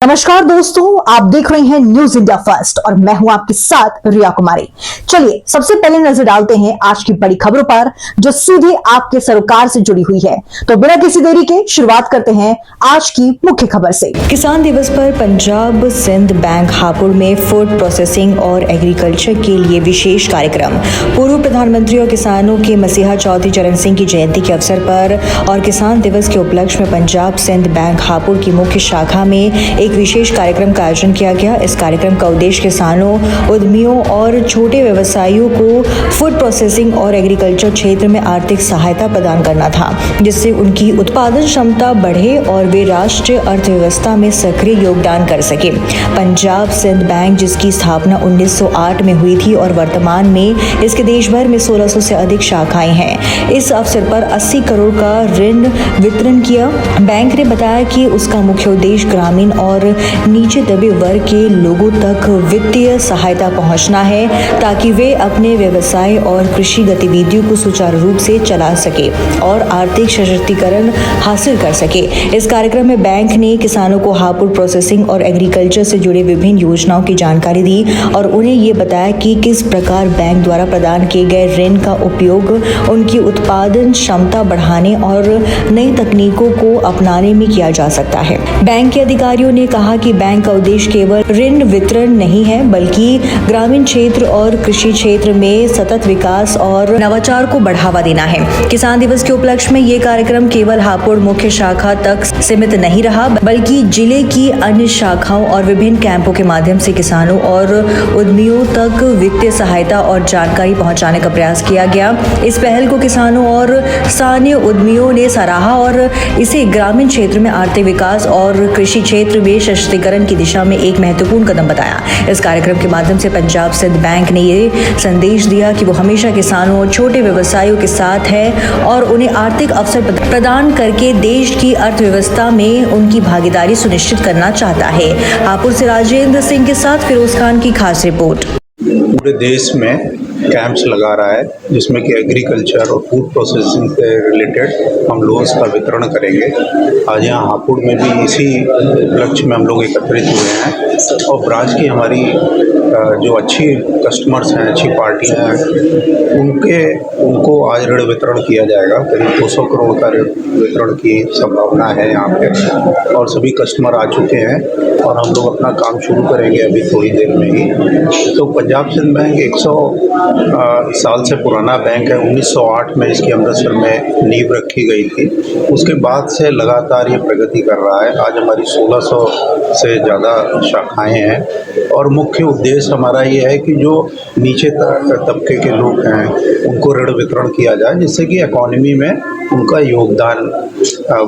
नमस्कार दोस्तों, आप देख रहे हैं न्यूज इंडिया फर्स्ट और मैं हूं आपके साथ रिया कुमारी। चलिए सबसे पहले नजर डालते हैं आज की बड़ी खबरों पर जो सीधे आपके सरोकार से जुड़ी हुई है। तो बिना किसी देरी के शुरुआत करते हैं आज की मुख्य खबर से। किसान दिवस पर पंजाब सिंध बैंक हापुड़ में फूड प्रोसेसिंग और एग्रीकल्चर के लिए विशेष कार्यक्रम। पूर्व प्रधानमंत्री और किसानों के मसीहा चौधरी चरण सिंह की जयंती के अवसर पर और किसान दिवस के उपलक्ष्य में पंजाब सिंध बैंक हापुड़ की मुख्य शाखा में एक विशेष कार्यक्रम का आयोजन किया गया। इस कार्यक्रम का उद्देश्य किसानों, उद्यमियों और छोटे व्यवसायियों को फूड प्रोसेसिंग और एग्रीकल्चर क्षेत्र में आर्थिक सहायता प्रदान करना था, जिससे उनकी उत्पादन क्षमता बढ़े और वे राष्ट्रीय अर्थव्यवस्था में सक्रिय योगदान कर सके। पंजाब सिंध बैंक, जिसकी स्थापना 1908 में हुई थी और वर्तमान में इसके देश भर में 1600 से अधिक शाखाएं हैं, इस अवसर पर 80 करोड़ का ऋण वितरण किया। बैंक ने बताया कि उसका मुख्य उद्देश्य ग्रामीण और नीचे दबे वर्ग के लोगों तक वित्तीय सहायता पहुंचना है, ताकि वे अपने व्यवसाय और कृषि गतिविधियों को सुचारू रूप से चला सके और आर्थिक सशक्तिकरण हासिल कर सके। इस कार्यक्रम में बैंक ने किसानों को हापुड़ प्रोसेसिंग और एग्रीकल्चर से जुड़े विभिन्न योजनाओं की जानकारी दी और उन्हें ये बताया कि किस प्रकार बैंक द्वारा प्रदान किए गए ऋण का उपयोग उनकी उत्पादन क्षमता बढ़ाने और नई तकनीकों को अपनाने में किया जा सकता है। बैंक के अधिकारियों ने कहा कि बैंक का उद्देश्य केवल ऋण वितरण नहीं है, बल्कि ग्रामीण क्षेत्र और कृषि क्षेत्र में सतत विकास और नवाचार को बढ़ावा देना है। किसान दिवस के उपलक्ष्य में ये कार्यक्रम केवल हापुड़ मुख्य शाखा तक सीमित नहीं रहा, बल्कि जिले की अन्य शाखाओं और विभिन्न कैंपों के माध्यम से किसानों और उद्यमियों तक वित्तीय सहायता और जानकारी पहुंचाने का प्रयास किया गया। इस पहल को किसानों और स्थानीय उद्यमियों ने सराहा और इसे ग्रामीण क्षेत्र में आर्थिक विकास और कृषि क्षेत्र में सशक्तिकरण की दिशा में एक महत्वपूर्ण कदम बताया। इस कार्यक्रम के माध्यम से पंजाब सिंध बैंक ने ये संदेश दिया कि वो हमेशा किसानों और छोटे व्यवसायियों के साथ है और उन्हें आर्थिक अवसर प्रदान करके देश की अर्थव्यवस्था में उनकी भागीदारी सुनिश्चित करना चाहता है। हापुड़ से राजेंद्र सिंह के साथ फिरोज खान की खास रिपोर्ट। पूरे देश में कैंप्स लगा रहा है, जिसमें कि एग्रीकल्चर और फूड प्रोसेसिंग से रिलेटेड हम लोन्स का वितरण करेंगे। आज यहाँ हापुड़ में भी इसी उपलक्ष्य में हम लोग एकत्रित हुए हैं और ब्रांच की हमारी जो अच्छी कस्टमर्स हैं, अच्छी पार्टियाँ हैं, उनको आज ऋण वितरण किया जाएगा। करीब 200 करोड़ का ऋण वितरण की संभावना है यहाँ पे और सभी कस्टमर आ चुके हैं और हम लोग अपना काम शुरू करेंगे अभी थोड़ी देर में ही। तो पंजाब सिंध बैंक 100 साल से पुराना बैंक है। 1908 में इसकी अमृतसर में नींव रखी गई थी। उसके बाद से लगातार ये प्रगति कर रहा है। आज हमारी 1600 से ज़्यादा शाखाएं हैं और मुख्य उद्देश्य हमारा ये है कि जो नीचे तबके के लोग हैं उनको ऋण वितरण किया जाए, जिससे कि इकॉनमी में उनका योगदान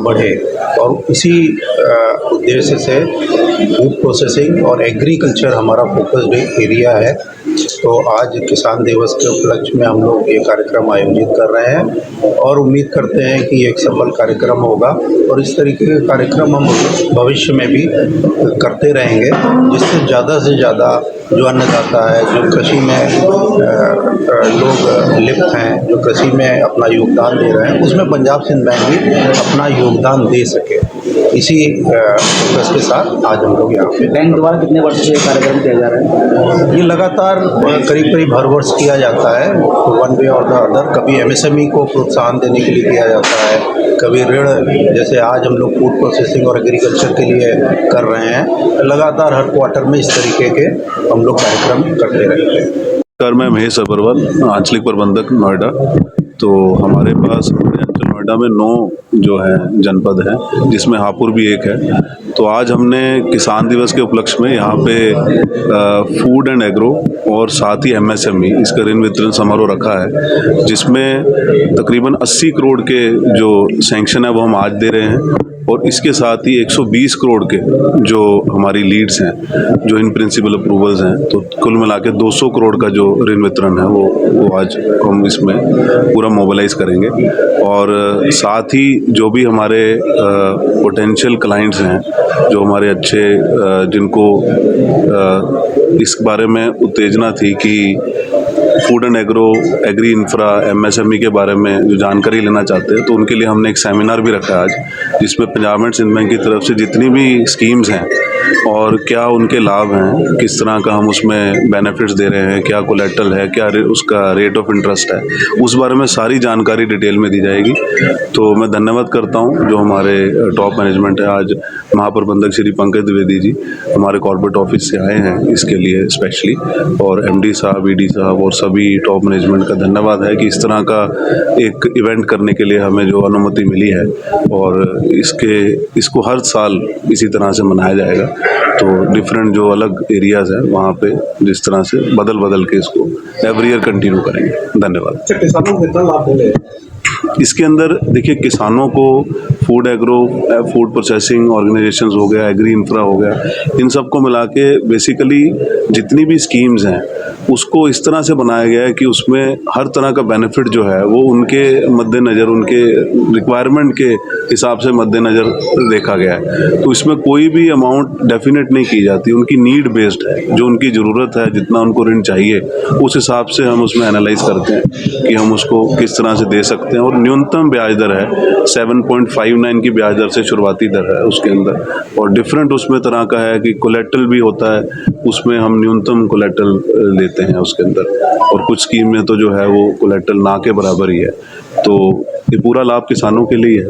बढ़े। और इसी उद्देश्य से फूड प्रोसेसिंग और एग्रीकल्चर हमारा फोकस्ड एरिया है। तो आज किसान दिवस के उपलक्ष्य में हम लोग ये कार्यक्रम आयोजित कर रहे हैं और उम्मीद करते हैं कि ये एक सफल कार्यक्रम होगा और इस तरीके के कार्यक्रम हम भविष्य में भी करते रहेंगे, जिससे ज़्यादा से ज़्यादा जो अन्नदाता है, जो कृषि में लोग लिप्त हैं, जो कृषि में अपना योगदान दे रहे हैं, उसमें पंजाब सिंध बैंक भी अपना योगदान दे सके। इसी फोकस के साथ आज हम लोग यहाँ पे बैंक द्वारा कितने वर्ष से कार्यक्रम किया जा रहा है? ये लगातार करीब हर वर्ष किया जाता है, वन वे और द अदर। कभी एमएसएमई को प्रोत्साहन देने के लिए किया जाता है, कभी ऋण, जैसे आज हम लोग फूड प्रोसेसिंग और एग्रीकल्चर के लिए कर रहे हैं। लगातार हर क्वार्टर में इस तरीके के हम लोग कार्यक्रम करते रहते हैं। मैं महेश अग्रवाल, आंचलिक प्रबंधक नोएडा। तो हमारे पास नोएडा में 9 जो है जनपद हैं, जिसमें हापुड़ भी एक है। तो आज हमने किसान दिवस के उपलक्ष्य में यहाँ पे फूड एंड एग्रो और साथ ही एमएसएमई इसका ऋण वितरण समारोह रखा है, जिसमें तकरीबन 80 करोड़ के जो सैंक्शन है वो हम आज दे रहे हैं और इसके साथ ही 120 करोड़ के जो हमारी लीड्स हैं, जो इन प्रिंसिपल अप्रूवल्स हैं, तो कुल मिला के 200 करोड़ का जो ऋण वितरण है वो आज हम इसमें पूरा मोबिलाइज करेंगे। और साथ ही जो भी हमारे पोटेंशियल क्लाइंट्स हैं, जो हमारे अच्छे जिनको इस बारे में उत्तेजना थी कि food and agri infra MSME के बारे में जो जानकारी लेना चाहते हैं, तो उनके लिए हमने एक सेमिनार भी रखा है आज, जिसमें पंजाब एंड सिंध बैंक की तरफ से जितनी भी स्कीम्स हैं और क्या उनके लाभ हैं, किस तरह का हम उसमें बेनिफिट्स दे रहे हैं, क्या कोलेटरल है, क्या उसका रेट ऑफ इंटरेस्ट है, उस बारे में सारी जानकारी डिटेल में दी जाएगी। तो मैं धन्यवाद करता हूं जो हमारे टॉप मैनेजमेंट है। आज महाप्रबंधक श्री पंकज द्विवेदी जी हमारे कॉर्पोरेट ऑफिस से आए हैं इसके लिए स्पेशली, और MD साहब, ED साहब और सभी टॉप मैनेजमेंट का धन्यवाद है कि इस तरह का एक इवेंट करने के लिए हमें जो अनुमति मिली है, और इसको हर साल इसी तरह से मनाया जाएगा। तो डिफरेंट जो अलग एरियाज हैं वहाँ पे जिस तरह से बदल के इसको एवरी ईयर कंटिन्यू करेंगे। धन्यवाद। किसानों को कितना लाभ मिले? इसके अंदर देखिए, किसानों को फूड प्रोसेसिंग ऑर्गेनाइजेशंस हो गया, एग्री इंफ्रा हो गया, इन सबको मिला के बेसिकली जितनी भी स्कीम्स हैं उसको इस तरह से बनाया गया है कि उसमें हर तरह का बेनिफिट जो है वो उनके मद्देनज़र, उनके रिक्वायरमेंट के हिसाब से मद्देनज़र देखा गया है। तो इसमें कोई भी अमाउंट डेफिनेट नहीं की जाती, उनकी नीड बेस्ड है, जो उनकी ज़रूरत है, जितना उनको ऋण चाहिए उस हिसाब से हम उसमें एनालाइज करते हैं कि हम उसको किस तरह से दे सकते हैं। और न्यूनतम ब्याज दर है 7.59 की ब्याज दर से शुरुआती दर है उसके अंदर, और डिफरेंट उसमें तरह का है कि कोलेटरल भी होता है, उसमें हम न्यूनतम कोलेटरल लेते हैं उसके अंदर, और कुछ स्कीम में तो जो है वो कोलेटरल ना के बराबर ही है। तो ये पूरा लाभ किसानों के लिए है।